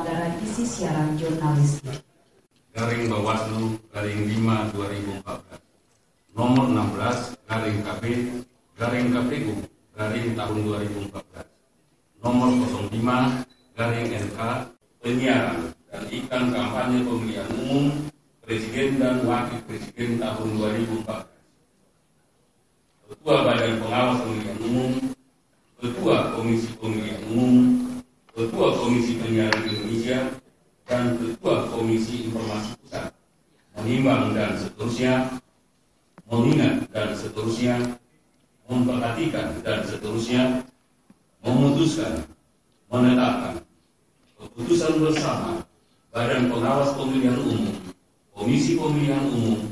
pelanggaran isi siaran jurnalistik. Garing Bawaslu garing 5 2014 nomor 16 garing KB garing KPU garing tahun 2014 nomor 05 garing NK penyiaran dan iklan kampanye pemilihan umum Presiden dan Wakil Presiden tahun 2014. Ketua Badan Pengawas Pemilihan Umum, Ketua Komisi Pemilihan Umum, Ketua Komisi Penyiaran Indonesia, dan Ketua Komisi Informasi Pusat menimbang dan seterusnya, mengingat dan seterusnya, memperhatikan dan seterusnya, memutuskan, menetapkan keputusan bersama Badan Pengawas Pemilihan Umum, Komisi Pemilihan Umum,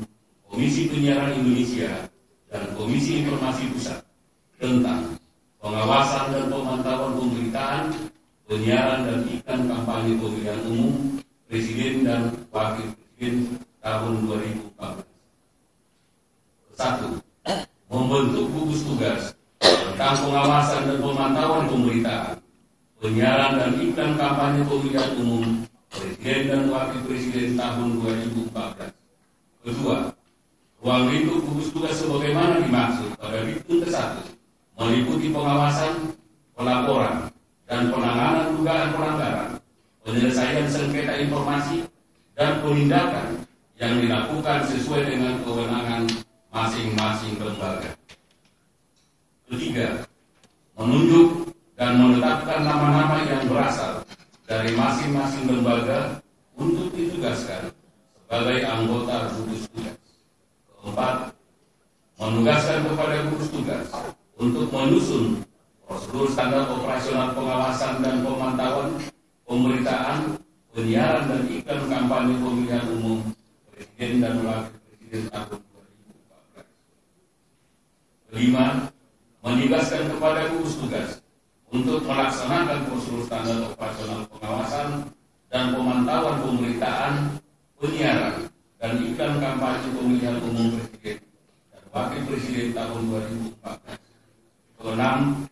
Komisi Penyiaran Indonesia, dan Komisi Informasi Pusat tentang pengawasan dan pemantauan pemberitaan, penyiaran dan iklan kampanye pemilihan umum Presiden dan Wakil Presiden tahun 2014. 1. Membentuk gugus tugas tentang pengawasan dan pemantauan pemberitaan, penyiaran dan iklan kampanye pemilihan umum Presiden dan Wakil Presiden tahun 2014. Kedua, ruang lingkup gugus tugas sebagaimana dimaksud pada Diktum ke-1 meliputi pengawasan, pelaporan, dan penanganan dugaan pelanggaran, penyelesaian sengketa informasi, dan penindakan yang dilakukan sesuai dengan kewenangan masing-masing lembaga. Ketiga, menunjuk dan menetapkan nama-nama yang berasal dari masing-masing lembaga untuk ditugaskan sebagai anggota gugus tugas. Keempat, menugaskan kepada gugus tugas untuk menyusun prosedur standar operasional pengawasan dan pemantauan pemberitaan, penyiaran dan iklan kampanye pemilihan umum Presiden dan Wakil Presiden tahun 2014. Kelima, menugaskan kepada gugus tugas untuk melaksanakan prosedur standar operasional pengawasan dan pemantauan pemberitaan, penyiaran dan iklan kampanye pemilihan umum Presiden dan Wakil Presiden tahun 2014. Keenam,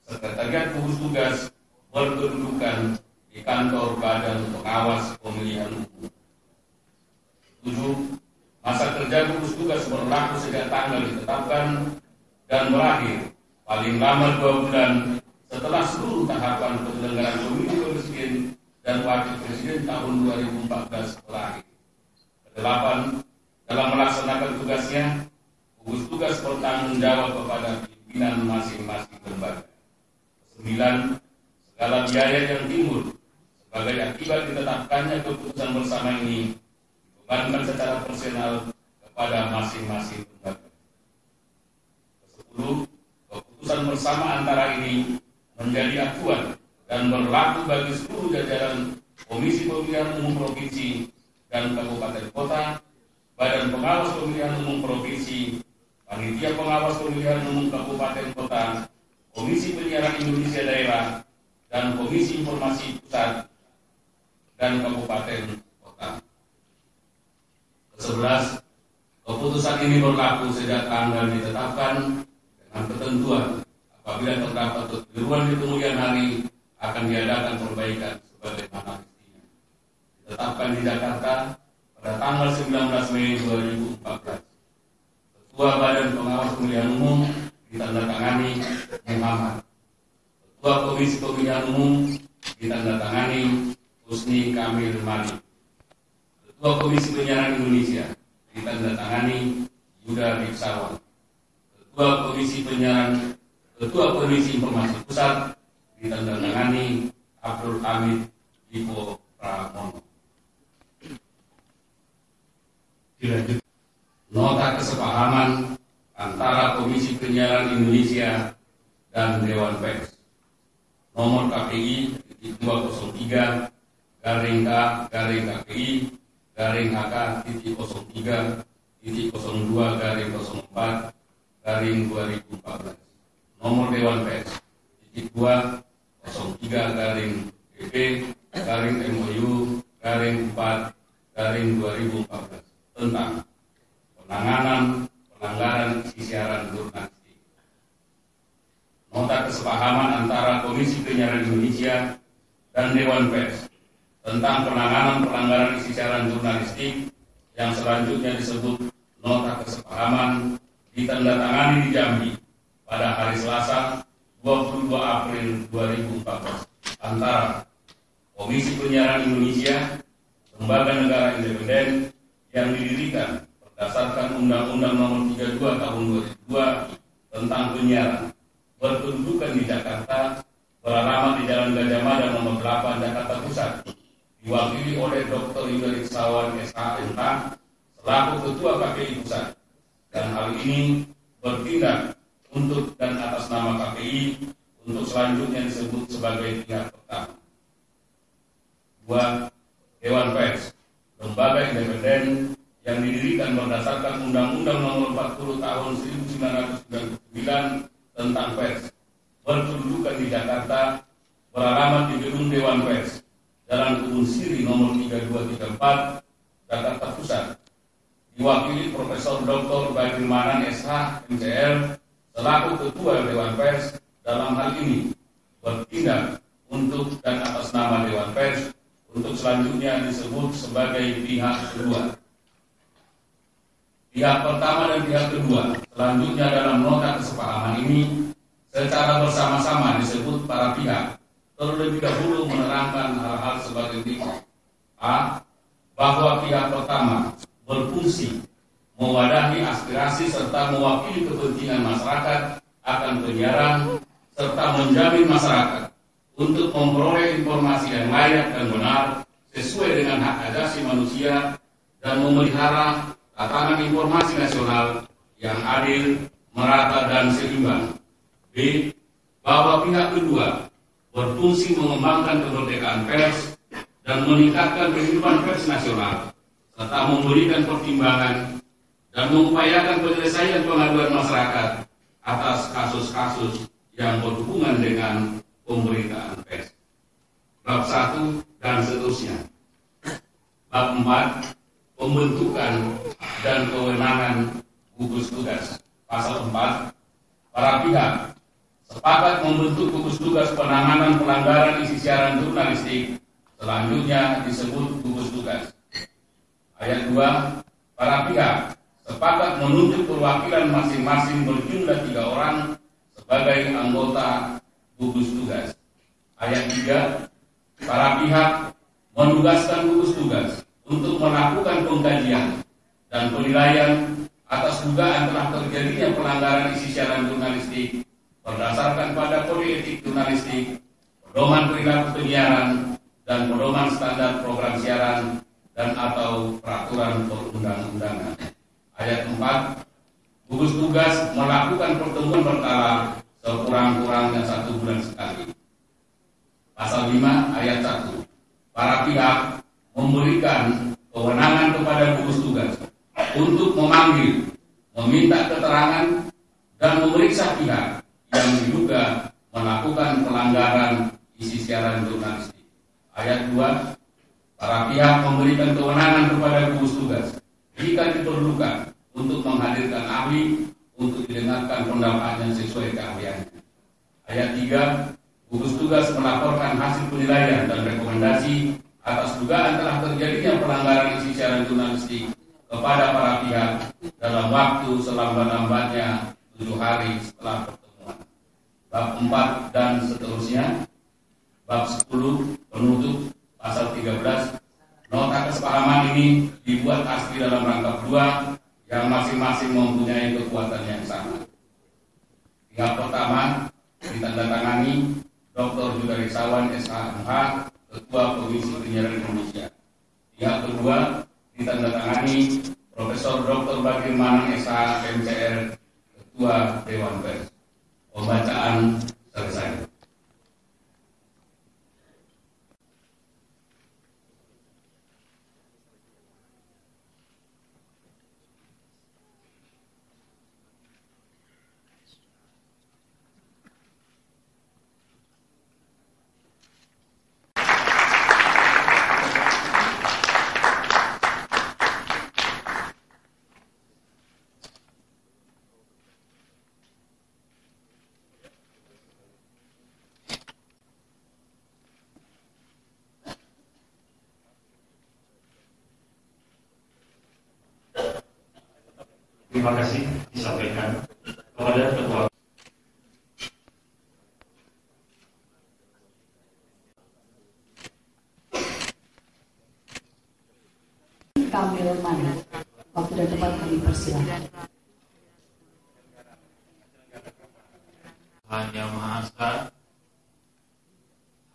Sekretariat Gugus Tugas berkedudukan di kantor Badan Pengawas Pemilihan Umum. 7. Masa kerja gugus tugas berlaku sejak tanggal ditetapkan dan berakhir paling lama 2 bulan setelah seluruh tahapan penyelenggaraan pemilu Presiden dan Wakil Presiden tahun 2014 berakhir. 8. Dalam melaksanakan tugasnya, gugus tugas bertanggung jawab kepada pimpinan masing-masing lembaga. 9. Segala biaya yang timbul sebagai akibat ditetapkannya keputusan bersama ini dibebankan secara personal kepada masing-masing lembaga. 10. Keputusan bersama antara ini menjadi acuan dan berlaku bagi seluruh jajaran Komisi Pemilihan Umum Provinsi dan Kabupaten Kota, Badan Pengawas Pemilihan Umum Provinsi, Panitia Pengawas Pemilihan Umum Kabupaten Kota, Komisi Penyiaran Indonesia Daerah, dan Komisi Informasi Pusat dan Kabupaten Kota. 11. Keputusan ini berlaku sejak tanggal ditetapkan dengan ketentuan apabila terdapat kekeliruan di kemudian hari akan diadakan perbaikan sebagaimana mestinya. Ditetapkan di Jakarta pada tanggal 19 Mei 2014. Ketua Badan Pengawas Pemilihan Umum ditandatangani Muhammad. Ketua Komisi Pemilihan Umum ditandatangani Husni Kamil Malik. Ketua Komisi Penyiaran Indonesia ditandatangani Yuda Biksawan. Ketua Komisi Informasi Pusat ditandatangani Abdul Hamid Ipo Pramono. Dilanjut. Nota kesepahaman antara Komisi Penyiaran Indonesia dan Dewan Pers nomor KPI 203 garing K garing KPI garing HK 03 02 garing 04 garing 2014 nomor Dewan Pers 203 garing BP garing MOU garing 4 garing 2014 tentang penanganan pelanggaran isi siaran jurnalistik. Nota kesepahaman antara Komisi Penyiaran Indonesia dan Dewan Pers tentang penanganan pelanggaran isi siaran jurnalistik yang selanjutnya disebut Nota Kesepahaman ditandatangani di Jambi pada hari Selasa 22 April 2014 antara Komisi Penyiaran Indonesia, lembaga negara independen yang didirikan berdasarkan Undang-Undang Nomor 32 Tahun 2002 tentang penyiaran, berkedudukan di Jakarta, beralamat di Jalan Gajah Mada Nomor 8 Jakarta Pusat, diwakili oleh Dr. Yuda Riksawan SHMH selaku Ketua KPI Pusat, dan hal ini bertindak untuk dan atas nama KPI untuk selanjutnya disebut sebagai pihak pertama. 2. Dewan Pers, lembaga independen yang didirikan berdasarkan Undang-Undang Nomor 40 Tahun 1999 tentang pers, berkedudukan di Jakarta, beralamat di Gedung Dewan Pers, Jalan Kebun Siri Nomor 3234, Jakarta Pusat, diwakili Profesor Dr. Bagirmanan SH, MCR, selaku Ketua Dewan Pers. Dalam hal ini bertindak untuk dan atas nama Dewan Pers untuk selanjutnya disebut sebagai pihak kedua. Pihak pertama dan pihak kedua selanjutnya dalam nota kesepahaman ini secara bersama-sama disebut para pihak. Terlebih dahulu menerangkan hal-hal sebagai berikut. A. Bahwa pihak pertama berfungsi mewadahi aspirasi serta mewakili kepentingan masyarakat akan penyiaran serta menjamin masyarakat untuk memperoleh informasi yang layak dan benar sesuai dengan hak asasi manusia dan memelihara tatanan informasi nasional yang adil, merata, dan seimbang. B. Bahwa pihak kedua berfungsi mengembangkan kemerdekaan pers dan meningkatkan kehidupan pers nasional serta memberikan pertimbangan dan mengupayakan penyelesaian pengaduan masyarakat atas kasus-kasus yang berhubungan dengan pemberitaan pers. Bab 1 dan seterusnya. Bab 4, pembentukan dan kewenangan gugus tugas. Pasal 4, para pihak sepakat membentuk gugus tugas penanganan pelanggaran isi siaran jurnalistik, selanjutnya disebut gugus tugas. Ayat 2, para pihak sepakat menunjuk perwakilan masing-masing berjumlah 3 orang sebagai anggota gugus tugas. Ayat 3, para pihak menugaskan gugus tugas untuk melakukan pengkajian dan penilaian atas dugaan telah terjadinya pelanggaran isi siaran jurnalistik berdasarkan pada kode etik jurnalistik, pedoman perilaku penyiaran, dan pedoman standar program siaran dan atau peraturan perundang-undangan. Ayat 4, gugus tugas melakukan pertemuan berkala sekurang-kurangnya 1 bulan sekali. Pasal 5 ayat 1, para pihak memberikan kewenangan kepada gugus tugas untuk memanggil, meminta keterangan, dan memeriksa pihak yang diduga melakukan pelanggaran isi siaran jurnalistik. Ayat 2, para pihak memberikan kewenangan kepada gugus tugas jika diperlukan untuk menghadirkan ahli untuk didengarkan pendapatnya sesuai keahliannya. Ayat 3, gugus tugas melaporkan hasil penilaian dan rekomendasi atas dugaan telah terjadinya pelanggaran isi siaran jurnalistik kepada para pihak dalam waktu selambat-lambatnya 7 hari setelah pertemuan. Bab 4 dan seterusnya. Bab 10 penutup. Pasal 13. Nota kesepahaman ini dibuat asli dalam rangkap 2 yang masing-masing mempunyai kekuatan yang sama. Pihak pertama ditandatangani Dr. Yuda Riksawan SHMH, Ketua Komisi Penyiaran Indonesia. Pihak kedua ditandatangani Profesor Dr. Bagirmanan SH, MCR, Ketua Dewan Pers. Pembacaan selesai. Terima kasih disampaikan kepada Ketua. Kamil Manu, waktu dan tempat kami persilahkan. Hanya Maha Esa,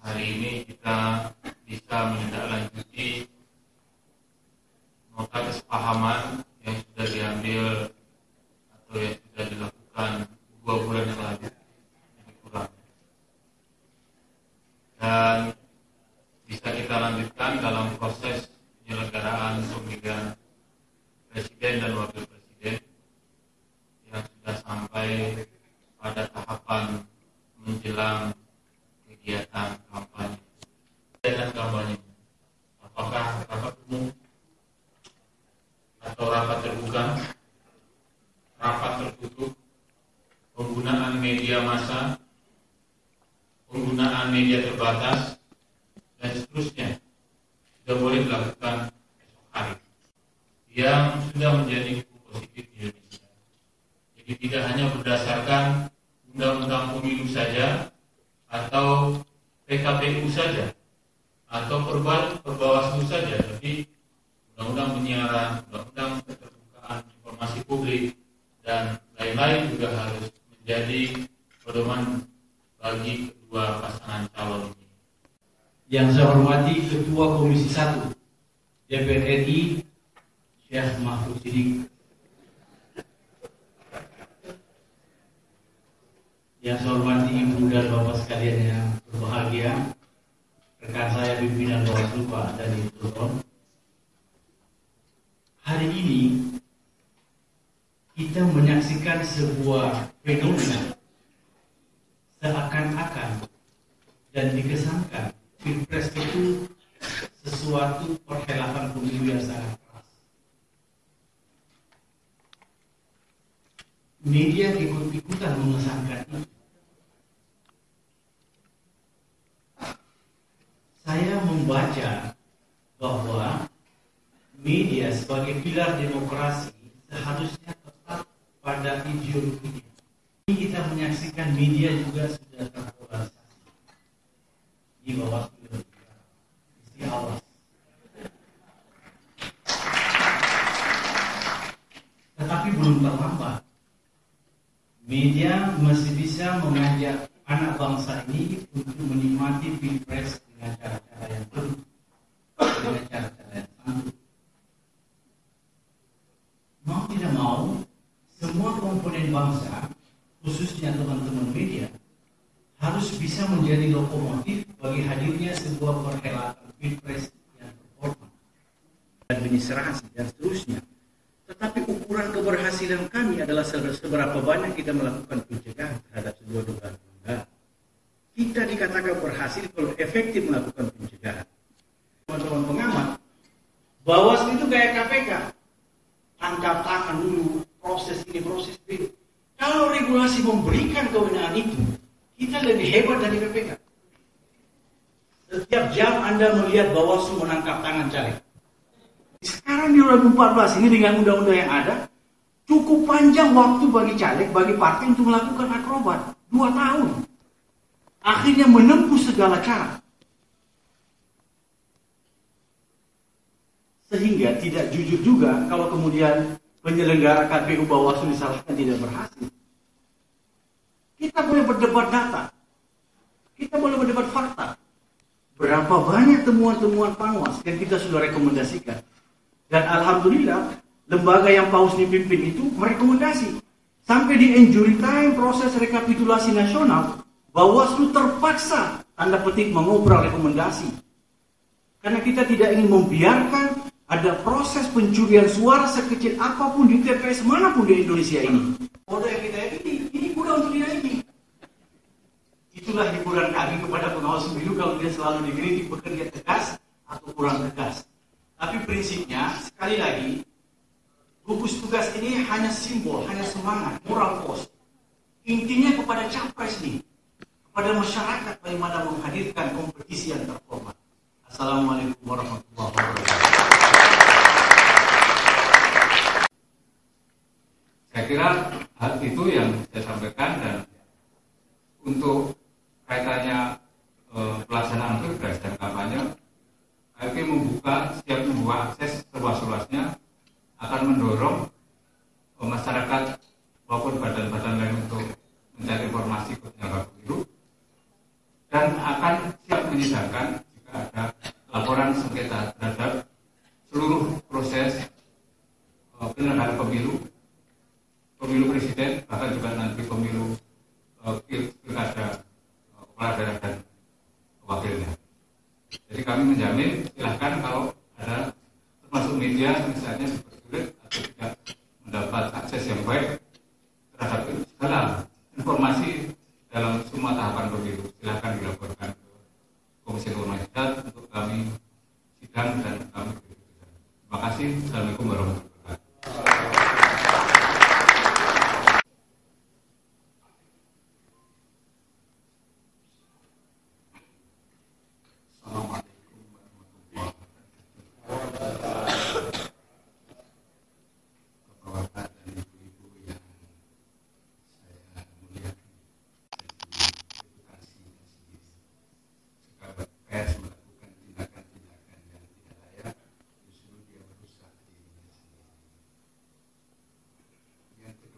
hari ini kita bisa menindaklanjuti nota kesepahaman yang sudah diambil atau yang sudah dilakukan 2 bulan yang lalu lebih kurang, dan bisa kita lanjutkan dalam proses penyelenggaraan pemilihan presiden dan wakil presiden yang sudah sampai pada tahapan menjelang kegiatan kampanye. Kegiatan kampanye, apakah rapat umum atau rapat terbuka, rapat tertutup, penggunaan media massa, penggunaan media terbatas, dan seterusnya sudah boleh dilakukan esok hari, yang sudah menjadi hukum positif di Indonesia. Jadi tidak hanya berdasarkan undang-undang pemilu saja, atau PKPU saja, atau Perbawaslu saja, tapi undang-undang penyiaran, undang-undang keterbukaan informasi publik, dan lain-lain juga harus menjadi pedoman bagi kedua pasangan calon ini. Yang saya hormati Ketua Komisi 1 DPR RI, Syekh Mahfud Siddiq. Yang saya hormati Ibu dan Bapak sekalian yang berbahagia, rekan saya pimpinan Bawaslu Pak Dhani Turton. Hari ini kita menyaksikan sebuah fenomena seakan-akan dan dikesankan Pilpres itu sesuatu perhelatan pemilu yang sangat keras. Media ikut-ikutan mengesankan itu. Saya membaca bahwa media sebagai pilar demokrasi seharusnya tetap pada ideologinya. Ini kita menyaksikan media juga sudah terpolarisasi. Di bawah isti awas. Tetapi belum terlambat. Media masih bisa mengajak anak bangsa ini untuk menikmati Pilpres dengan cara-cara yang baru, dengan cara-cara yang santun. Mau tidak mau, semua komponen bangsa, khususnya teman-teman media, harus bisa menjadi lokomotif bagi hadirnya sebuah perhelatan Pilpres yang terhormat, administrasi dan seterusnya. Tetapi ukuran keberhasilan kami adalah seberapa banyak kita melakukan pencegahan terhadap sebuah dugaan pelanggaran. Kita dikatakan berhasil kalau efektif melakukan pencegahan. Teman-teman pengamat, Bawaslu itu kayak KPK, tangkap tangan dulu, proses ini, proses itu. Kalau regulasi memberikan kewenangan itu, kita lebih hebat dari KPK. Setiap jam Anda melihat Bawaslu menangkap tangan caleg. Sekarang di 2014 ini dengan undang-undang yang ada, cukup panjang waktu bagi caleg, bagi partai untuk melakukan akrobat. 2 tahun. Akhirnya menempuh segala cara. Sehingga tidak jujur juga kalau kemudian penyelenggara KPU Bawaslu disalahkan tidak berhasil. Kita boleh berdebat data. Kita boleh berdebat fakta. Berapa banyak temuan-temuan Panwas yang kita sudah rekomendasikan. Dan alhamdulillah, lembaga yang Pak Husni pimpin itu merekomendasi. Sampai di injury time proses rekapitulasi nasional, Bawaslu terpaksa, tanda petik, mengobrol rekomendasi. Karena kita tidak ingin membiarkan ada proses pencurian suara sekecil apapun di TPS manapun di Indonesia ini. Kode yang kita ini mudah untuk dinaiki. Itulah hiburan kami kepada pengawas pemilu kalau dia selalu dikritik bekerja tegas atau kurang tegas. Tapi prinsipnya, sekali lagi, gugus tugas ini hanya simbol, hanya semangat, moral force. Intinya kepada capres nih, kepada masyarakat bagaimana menghadirkan kompetisi yang terhormat. Assalamualaikum warahmatullahi wabarakatuh. Saya kira hal itu yang saya sampaikan, dan untuk kaitannya pelaksanaan pilpres dan kampanye, KIP siap membuka akses seluas-luasnya, akan mendorong masyarakat maupun badan-badan lain untuk mencari informasi penyelenggara pemilu, dan akan siap menyidangkan jika ada laporan sengketa terhadap seluruh proses penyelenggaraan pemilu presiden, bahkan juga nanti pemilu pilkada kepala daerah dan wakilnya. Jadi kami menjamin, silahkan kalau ada termasuk media misalnya bersulit atau tidak mendapat akses yang baik terhadap segala informasi dalam semua tahapan pemilu, silahkan dilaporkan ke Komisi Informasi untuk kami sidang dan kami verifikasi. Terima kasih. Assalamualaikum warahmatullahi wabarakatuh.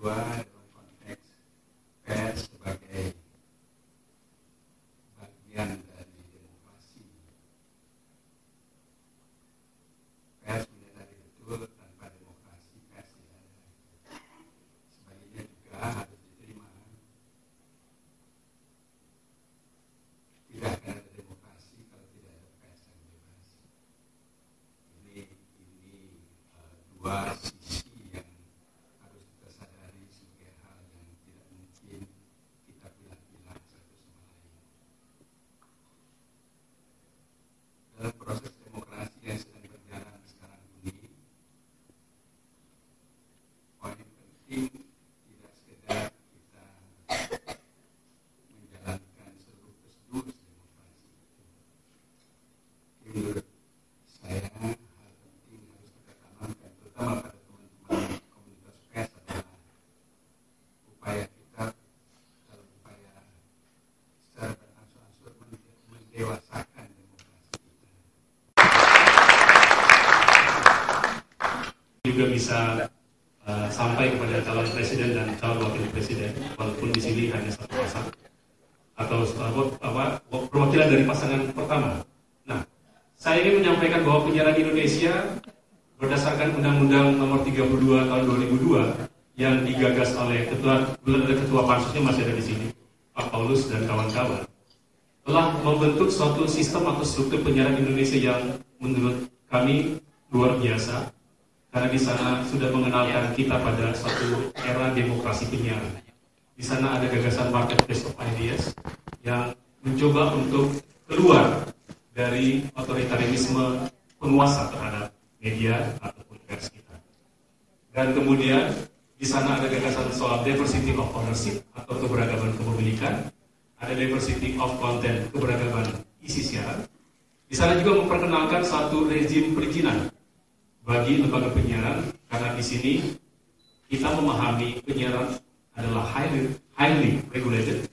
Dalam konteks pers sebagai bagian dari demokrasi, pers menyadari betul tanpa demokrasi pers tidak ada. Sebaliknya juga harus diterima, tidak akan ada demokrasi kalau tidak ada pers yang bebas. Ini dua sisi yang harus kita sadari sebagai hal yang tidak mungkin kita pilah-pilah satu sama lain. Dalam proses demokrasi yang sedang berjalan sekarang ini, poin penting tidak sekedar kita menjalankan seluruh prosedur demokrasi. Menurut saya, hal penting harus kita tanamkan, terutama pada teman-teman komunitas pers, adalah upaya kita dalam upaya secara berangsur-angsur mendewasakan demokrasi kita. Juga bisa sampai kepada calon presiden dan calon wakil presiden, walaupun di sini hanya satu pasang atau perwakilan dari pasangan pertama. Nah, saya ingin menyampaikan bahwa penyiaran Indonesia berdasarkan Undang-Undang Nomor 32 Tahun 2002 yang digagas oleh ketua pansusnya masih ada di sini, Pak Paulus dan kawan-kawan, telah membentuk suatu sistem atau struktur penyiaran Indonesia yang menurut kami luar biasa, karena di sana sudah mengenalkan kita pada suatu era demokrasi penyiaran. Di sana ada gagasan marketplace of ideas yang mencoba untuk keluar dari otoritarianisme penguasa terhadap media ataupun pers kita. Dan kemudian di sana ada gagasan soal diversity of ownership atau keberagaman kepemilikan, ada diversity of content, keberagaman isi siaran. Di sana juga memperkenalkan satu rezim perizinan bagi lembaga penyiaran, karena di sini kita memahami penyiaran adalah highly regulated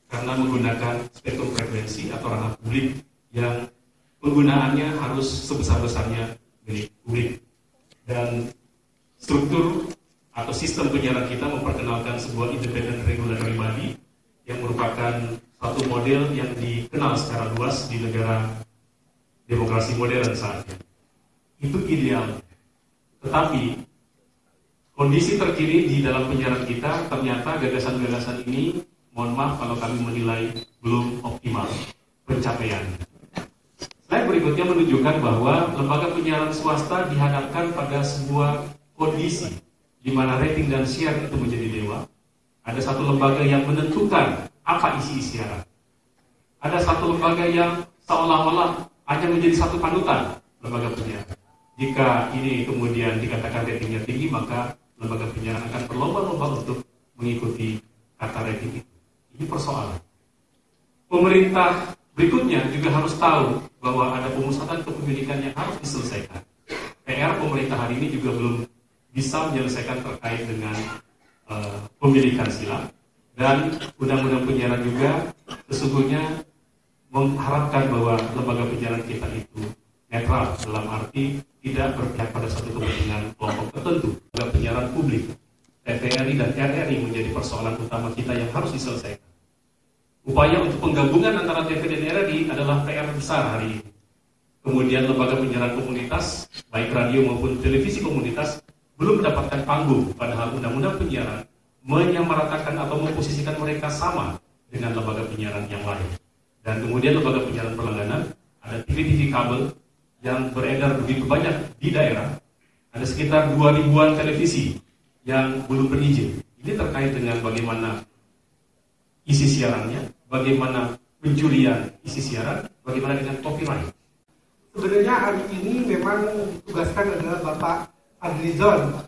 karena menggunakan spektrum frekuensi atau ranah publik yang penggunaannya harus sebesar-besarnya milik publik. Dan struktur atau sistem penyiaran kita memperkenalkan sebuah independent regulatory body yang merupakan satu model yang dikenal secara luas di negara demokrasi modern saat ini. Itu ideal. Tetapi kondisi terkini di dalam penyiaran kita, ternyata gagasan-gagasan ini, mohon maaf kalau kami menilai belum optimal pencapaiannya. Slide berikutnya menunjukkan bahwa lembaga penyiaran swasta dihadapkan pada sebuah kondisi di mana rating dan share itu menjadi dewa. Ada satu lembaga yang menentukan apa isi siaran. Ada satu lembaga yang seolah-olah hanya menjadi satu panutan lembaga penyiaran. Jika ini kemudian dikatakan ratingnya tinggi, maka lembaga penyiaran akan berlomba-lomba untuk mengikuti kata rating itu. Ini persoalan. Pemerintah berikutnya juga harus tahu bahwa ada pemusatan kepemilikan yang harus diselesaikan. PR pemerintah hari ini juga belum bisa menyelesaikan terkait dengan pemilikan silang, dan undang-undang penyiaran juga sesungguhnya mengharapkan bahwa lembaga penyiaran kita itu netral dalam arti tidak berpihak pada satu kepentingan kelompok tertentu. Lembaga penyiaran publik, TVRI dan RRI menjadi persoalan utama kita yang harus diselesaikan. Upaya untuk penggabungan antara TV dan RRI adalah PR besar hari ini. Kemudian lembaga penyiaran komunitas, baik radio maupun televisi komunitas, belum mendapatkan panggung, padahal undang-undang penyiaran menyamaratakan atau memposisikan mereka sama dengan lembaga penyiaran yang lain. Dan kemudian lembaga penyiaran berlangganan, ada TV kabel yang beredar begitu banyak di daerah, ada sekitar 2.000-an televisi yang belum berizin. Ini terkait dengan bagaimana isi siarannya, bagaimana pencurian isi siaran, bagaimana dengan copyright. Sebenarnya hari ini memang ditugaskan adalah Bapak Adlizon.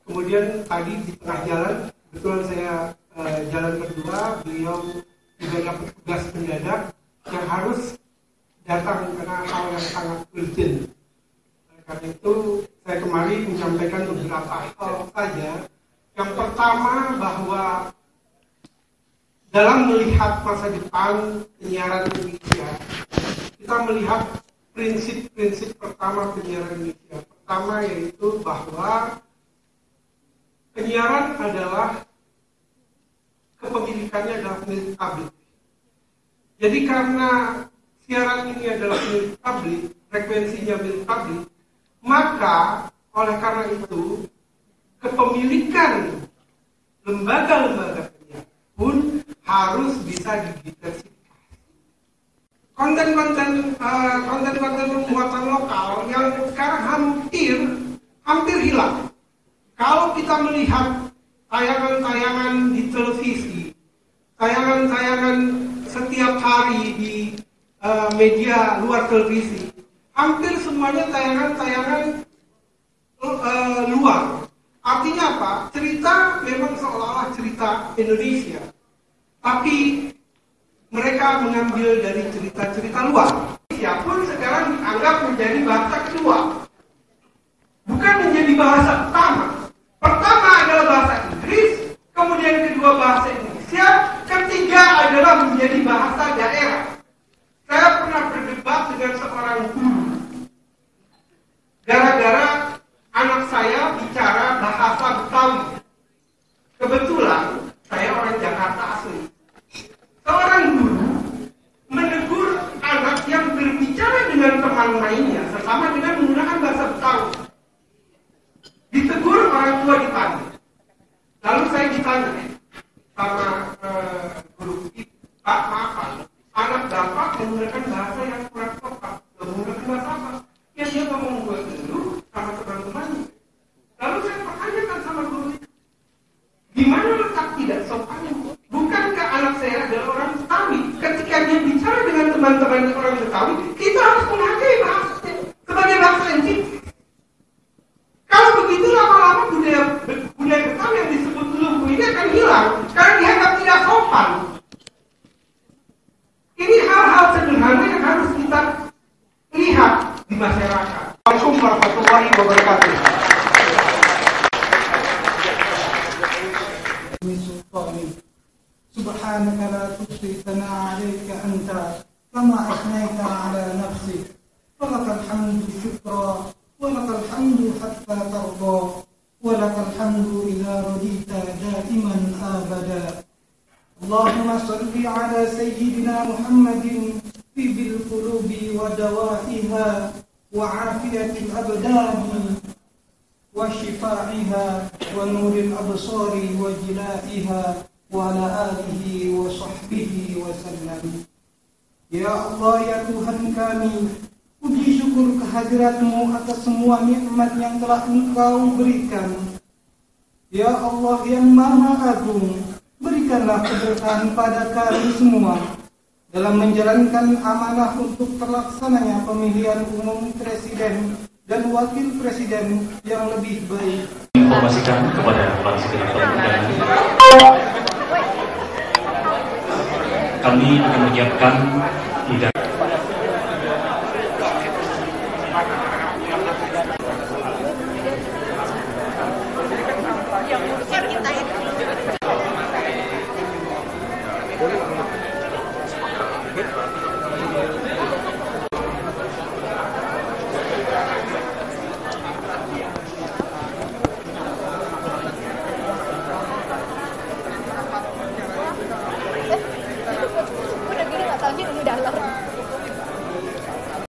Kemudian tadi di tengah jalan, kebetulan saya jalan berdua, beliau juga dapat tugas mendadak yang harus datang karena hal yang sangat urgent. Karena itu saya kemari menyampaikan beberapa hal saja. Yang pertama bahwa dalam melihat masa depan penyiaran Indonesia, kita melihat prinsip-prinsip pertama penyiaran Indonesia. Pertama yaitu bahwa penyiaran adalah kepemilikannya adalah milik publik. Jadi karena siaran ini adalah milik publik, frekuensinya milik publik, maka oleh karena itu kepemilikan lembaga-lembaga penyiaran pun harus bisa didiversifikasi. Konten-konten muatan lokal yang sekarang hampir hilang. Kalau kita melihat tayangan-tayangan di televisi, tayangan-tayangan setiap hari di media luar televisi, hampir semuanya tayangan-tayangan luar. Artinya apa? Cerita memang seolah-olah cerita Indonesia, tapi mereka mengambil dari cerita-cerita luar. Indonesia pun sekarang dianggap menjadi bahasa kedua, bukan menjadi bahasa utama. Pertama adalah bahasa Inggris, kemudian kedua bahasa Indonesia, ketiga adalah menjadi bahasa daerah. Saya pernah berdebat dengan seorang guru, gara-gara anak saya bicara bahasa Betawi. Kebetulan saya orang Jakarta asli. Seorang guru menegur anak yang berbicara dengan teman lainnya sesama dengan menggunakan bahasa Betawi. Ditegur, orang tua ditanya. Lalu saya ditanya sama guru itu, Pak, maaf Pak, anak Bapak menggunakan bahasa yang kurang tepat. Menggunakan bahasa apa? Ya dia ngomong buat dulu sama teman-temannya. Lalu saya pertanyakan sama guru itu, di mana letak tidak sopannya? Bukankah anak saya adalah orang Betawi? Ketika dia bicara dengan teman-temannya orang Betawi, kita harus menghargai bahasanya sebagai bahasa Inggris. Kalau begitu lama-lama budaya Betawi yang disebut lugu ini akan hilang karena dianggap tidak sopan. Ini hal-hal sederhana yang harus kita lihat di masyarakat. Assalamualaikum warahmatullahi wabarakatuh. سبحانك لا تحصي ثناء عليك أنت كما أثنيت على نفسك فلك الحمد شكرا ولك الحمد حتى ترضى ولك الحمد إذا رضيت دائما أبدا اللهم صل على سيدنا محمد طب القلوب ودوائها وعافية الأبدان وشفائها ونور الأبصار وجلائها وعلى آله وصحبه وسلم. Ya Allah, ya Tuhan kami, puji syukur kehadirat-Mu atas semua nikmat yang telah Engkau berikan. Ya Allah yang Maha Agung, berikanlah keberkahan pada kami semua dalam menjalankan amanah untuk terlaksananya pemilihan umum presiden dan wakil presiden yang lebih baik. Informasikan kepada para sekretar undangan, kami akan menyiapkan